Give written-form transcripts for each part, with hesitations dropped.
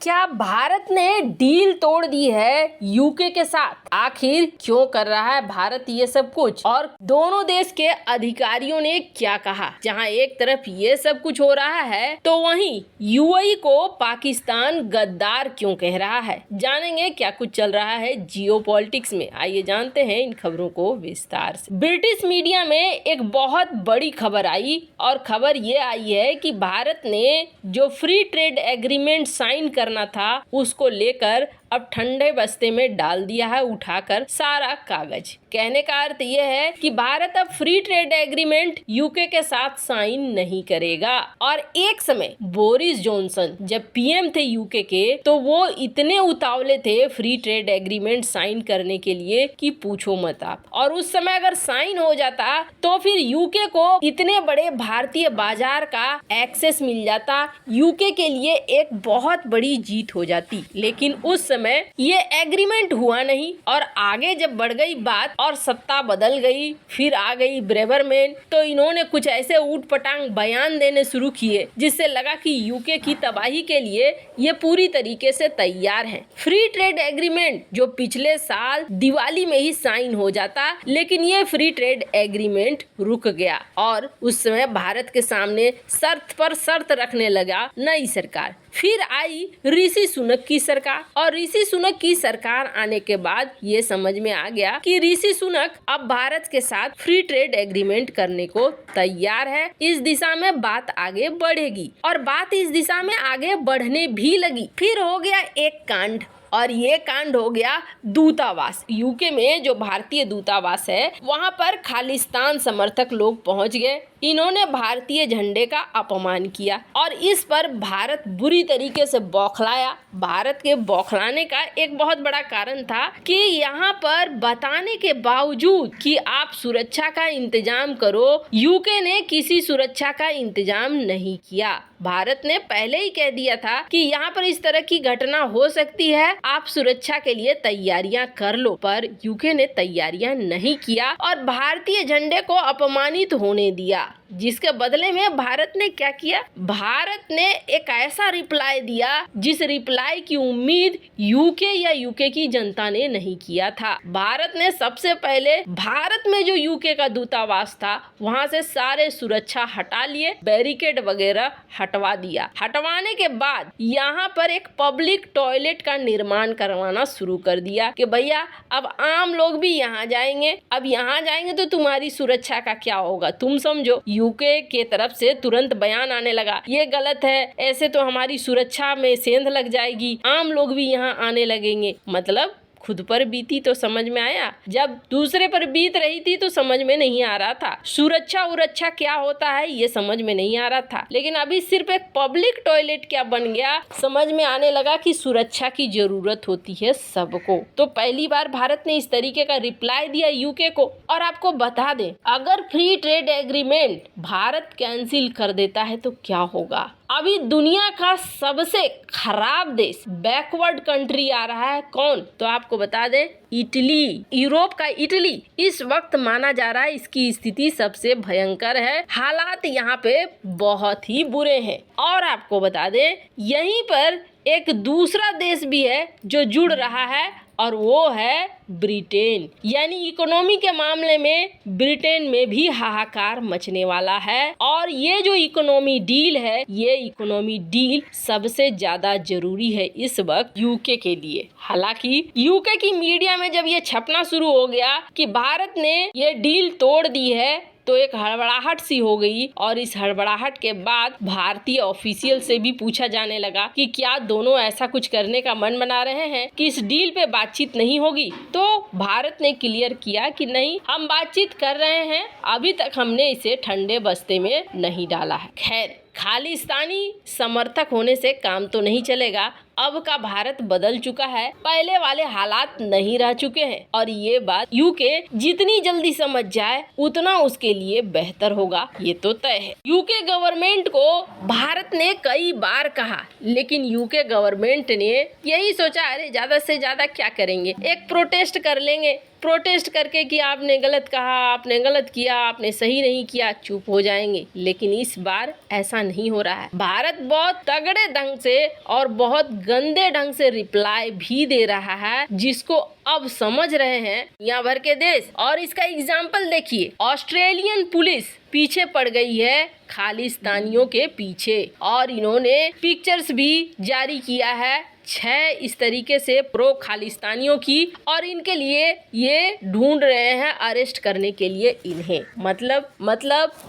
क्या भारत ने डील तोड़ दी है यूके के साथ? आखिर क्यों कर रहा है भारत ये सब कुछ, और दोनों देश के अधिकारियों ने क्या कहा? जहां एक तरफ ये सब कुछ हो रहा है तो वहीं यूएई को पाकिस्तान गद्दार क्यों कह रहा है? जानेंगे क्या कुछ चल रहा है जियोपॉलिटिक्स में। आइए जानते हैं इन खबरों को विस्तार से। ब्रिटिश मीडिया में एक बहुत बड़ी खबर आई और खबर ये आई है कि भारत ने जो फ्री ट्रेड एग्रीमेंट साइन करना था उसको लेकर अब ठंडे बस्ते में डाल दिया है उठाकर सारा कागज। कहने का अर्थ यह है कि भारत अब फ्री ट्रेड एग्रीमेंट यूके के साथ साइन नहीं करेगा। और एक समय बोरिस जॉनसन जब पीएम थे यूके के तो वो इतने उतावले थे फ्री ट्रेड एग्रीमेंट साइन करने के लिए कि पूछो मत आप। और उस समय अगर साइन हो जाता तो फिर यूके को इतने बड़े भारतीय बाजार का एक्सेस मिल जाता, यूके के लिए एक बहुत बड़ी जीत हो जाती। लेकिन उस समय ये एग्रीमेंट हुआ नहीं और आगे जब बढ़ गई बात और सत्ता बदल गई, फिर आ गई ब्रेवरमैन, तो इन्होंने कुछ ऐसे ऊटपटांग बयान देने शुरू किए जिससे लगा कि यूके की तबाही के लिए ये पूरी तरीके से तैयार है। फ्री ट्रेड एग्रीमेंट जो पिछले साल दिवाली में ही साइन हो जाता, लेकिन ये फ्री ट्रेड एग्रीमेंट रुक गया और उस समय भारत के सामने शर्त पर शर्त रखने लगा नई सरकार। फिर आई ऋषि सुनक की सरकार और ऋषि सुनक की सरकार आने के बाद ये समझ में आ गया कि ऋषि सुनक अब भारत के साथ फ्री ट्रेड एग्रीमेंट करने को तैयार है। इस दिशा में बात आगे बढ़ेगी और बात इस दिशा में आगे बढ़ने भी लगी। फिर हो गया एक कांड और ये कांड हो गया दूतावास। यूके में जो भारतीय दूतावास है वहां पर खालिस्तान समर्थक लोग पहुंच गए। इन्होंने भारतीय झंडे का अपमान किया और इस पर भारत बुरी तरीके से बौखलाया। भारत के बौखलाने का एक बहुत बड़ा कारण था कि यहाँ पर बताने के बावजूद कि आप सुरक्षा का इंतजाम करो, यूके ने किसी सुरक्षा का इंतजाम नहीं किया। भारत ने पहले ही कह दिया था कि यहाँ पर इस तरह की घटना हो सकती है, आप सुरक्षा के लिए तैयारियां कर लो, पर यूके ने तैयारियां नहीं किया और भारतीय झंडे को अपमानित होने दिया। जिसके बदले में भारत ने क्या किया? भारत ने एक ऐसा रिप्लाई दिया जिस रिप्लाई की उम्मीद यूके या यूके की जनता ने नहीं किया था। भारत ने सबसे पहले भारत में जो यूके का दूतावास था वहां से सारे सुरक्षा हटा लिए, बैरिकेड वगैरह हटवा दिया। हटवाने के बाद यहाँ पर एक पब्लिक टॉयलेट का निर्माण करवाना शुरू कर दिया कि भैया अब आम लोग भी यहाँ जाएंगे, अब यहाँ जाएंगे तो तुम्हारी सुरक्षा का क्या होगा, तुम समझो। यूके के तरफ से तुरंत बयान आने लगा, ये गलत है, ऐसे तो हमारी सुरक्षा में सेंध लग जाएगी, आम लोग भी यहाँ आने लगेंगे। मतलब खुद पर बीती तो समझ में आया, जब दूसरे पर बीत रही थी तो समझ में नहीं आ रहा था। सुरक्षा उरक्षा क्या होता है ये समझ में नहीं आ रहा था, लेकिन अभी सिर्फ एक पब्लिक टॉयलेट क्या बन गया समझ में आने लगा कि सुरक्षा की जरूरत होती है सबको। तो पहली बार भारत ने इस तरीके का रिप्लाई दिया यूके को। और आपको बता दें, अगर free trade agreement Bharat cancel कर देता है तो क्या होगा? अभी दुनिया का सबसे खराब देश, बैकवर्ड कंट्री आ रहा है। कौन? तो आपको बता दें, इटली। यूरोप का इटली इस वक्त माना जा रहा है इसकी स्थिति सबसे भयंकर है। हालात यहाँ पे बहुत ही बुरे हैं। और आपको बता दें, यहीं पर एक दूसरा देश भी है जो जुड़ रहा है और वो है ब्रिटेन। यानी इकोनॉमी के मामले में ब्रिटेन में भी हाहाकार मचने वाला है। और ये जो इकोनॉमी डील है, ये इकोनॉमी डील सबसे ज्यादा जरूरी है इस वक्त यूके के लिए। हालांकि यूके की मीडिया में जब ये छपना शुरू हो गया कि भारत ने ये डील तोड़ दी है तो एक हड़बड़ाहट सी हो गई और इस हड़बड़ाहट के बाद भारतीय ऑफिशियल से भी पूछा जाने लगा कि क्या दोनों ऐसा कुछ करने का मन बना रहे हैं कि इस डील पे बातचीत नहीं होगी। तो भारत ने क्लियर किया कि नहीं, हम बातचीत कर रहे हैं, अभी तक हमने इसे ठंडे बस्ते में नहीं डाला है। खैर, खालिस्तानी समर्थक होने से काम तो नहीं चलेगा। अब का भारत बदल चुका है, पहले वाले हालात नहीं रह चुके हैं और ये बात यूके जितनी जल्दी समझ जाए उतना उसके लिए बेहतर होगा, ये तो तय है। यूके गवर्नमेंट को भारत ने कई बार कहा, लेकिन यूके गवर्नमेंट ने यही सोचा, अरे ज्यादा से ज्यादा क्या करेंगे, एक प्रोटेस्ट कर लेंगे, प्रोटेस्ट करके कि आपने गलत कहा, आपने गलत किया, आपने सही नहीं किया, चुप हो जाएंगे। लेकिन इस बार ऐसा नहीं हो रहा है। भारत बहुत तगड़े ढंग से और बहुत गंदे ढंग से रिप्लाई भी दे रहा है, जिसको अब समझ रहे हैं दुनिया भर के देश। और इसका एग्जाम्पल देखिए, ऑस्ट्रेलियन पुलिस पीछे पड़ गई है खालिस्तानियों के पीछे और इन्होंने पिक्चर्स भी जारी किया है 6 इस तरीके से प्रो खालिस्तानियों की, और इनके लिए ये ढूंढ रहे हैं अरेस्ट करने के लिए इन्हें। मतलब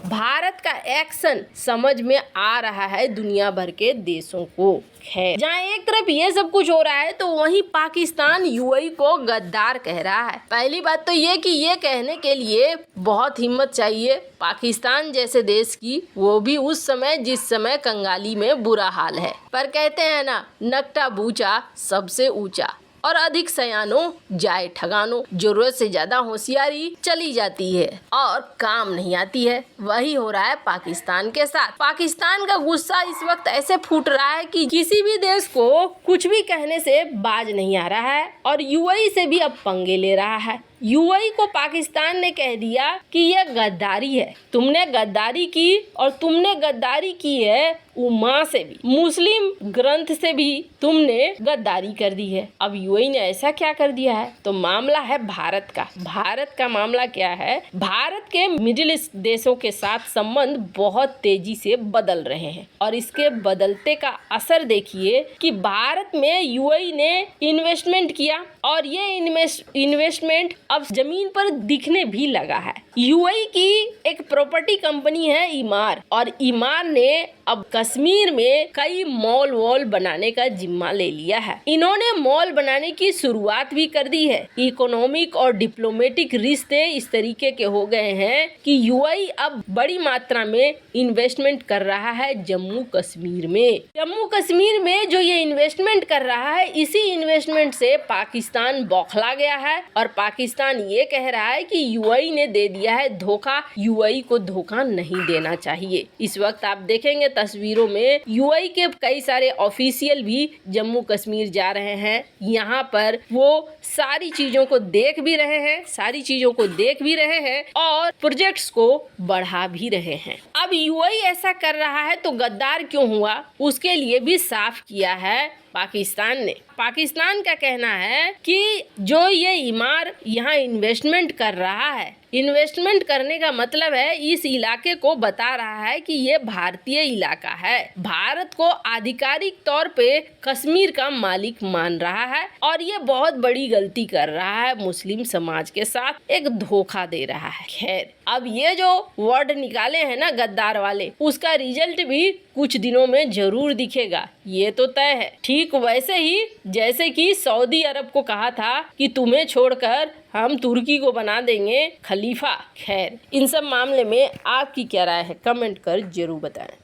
भारत का एक्शन समझ में आ रहा है दुनिया भर के देशों को। है जहाँ एक तरफ ये सब कुछ हो रहा है तो वहीं पाकिस्तान यूएई को गद्दार कह रहा है। पहली बात तो ये कि ये कहने के लिए बहुत हिम्मत चाहिए पाकिस्तान जैसे देश की, वो भी उस समय जिस समय कंगाली में बुरा हाल है। पर कहते हैं ना, नकटा बूचा सबसे ऊंचा, और अधिक सयानो जाए ठगानो। जरूरत से ज्यादा होशियारी चली जाती है और काम नहीं आती है। वही हो रहा है पाकिस्तान के साथ। पाकिस्तान का गुस्सा इस वक्त ऐसे फूट रहा है कि किसी भी देश को कुछ भी कहने से बाज नहीं आ रहा है और यूएई से भी अब पंगे ले रहा है। यूएई को पाकिस्तान ने कह दिया कि यह गद्दारी है, तुमने गद्दारी की और तुमने गद्दारी की है उम्मा से भी, मुस्लिम ग्रंथ से भी तुमने गद्दारी कर दी है। अब यूएई ने ऐसा क्या कर दिया है? तो मामला है भारत का। भारत का मामला क्या है? भारत के मिडिल ईस्ट देशों के साथ संबंध बहुत तेजी से बदल रहे हैं और इसके बदलते का असर देखिए कि भारत में यूएई ने इन्वेस्टमेंट किया और ये इन्वेस्टमेंट अब जमीन पर दिखने भी लगा है। यूएई की एक प्रॉपर्टी कंपनी है ईमार, और ईमार ने अब कश्मीर में कई मॉल वॉल बनाने का जिम्मा ले लिया है। इन्होंने मॉल बनाने की शुरुआत भी कर दी है। इकोनॉमिक और डिप्लोमेटिक रिश्ते इस तरीके के हो गए हैं कि यूएई अब बड़ी मात्रा में इन्वेस्टमेंट कर रहा है जम्मू कश्मीर में। जम्मू कश्मीर में जो ये इन्वेस्टमेंट कर रहा है, इसी इन्वेस्टमेंट से पाकिस्तान बौखला गया है और पाकिस्तान ये कह रहा है कि यूएई ने दे दिया है धोखा, यूएई को धोखा नहीं देना चाहिए। इस वक्त आप देखेंगे तस्वीरों में यूएई के कई सारे ऑफिशियल भी जम्मू कश्मीर जा रहे हैं। यहाँ पर वो सारी चीजों को देख भी रहे हैं और प्रोजेक्ट्स को बढ़ा भी रहे हैं। अब यूएई ऐसा कर रहा है तो गद्दार क्यों हुआ, उसके लिए भी साफ किया है पाकिस्तान ने। पाकिस्तान का कहना है कि जो ये ईमार यहाँ इन्वेस्टमेंट कर रहा है, इन्वेस्टमेंट करने का मतलब है इस इलाके को बता रहा है कि ये भारतीय इलाका है, भारत को आधिकारिक तौर पे कश्मीर का मालिक मान रहा है और ये बहुत बड़ी गलती कर रहा है, मुस्लिम समाज के साथ एक धोखा दे रहा है। खैर, अब ये जो वर्ड निकाले हैं ना गद्दार वाले, उसका रिजल्ट भी कुछ दिनों में जरूर दिखेगा, ये तो तय है। ठीक वैसे ही जैसे कि सऊदी अरब को कहा था कि तुम्हें छोड़कर हम तुर्की को बना देंगे खलीफा। खैर, इन सब मामले में आपकी क्या राय है, कमेंट कर जरूर बताएं।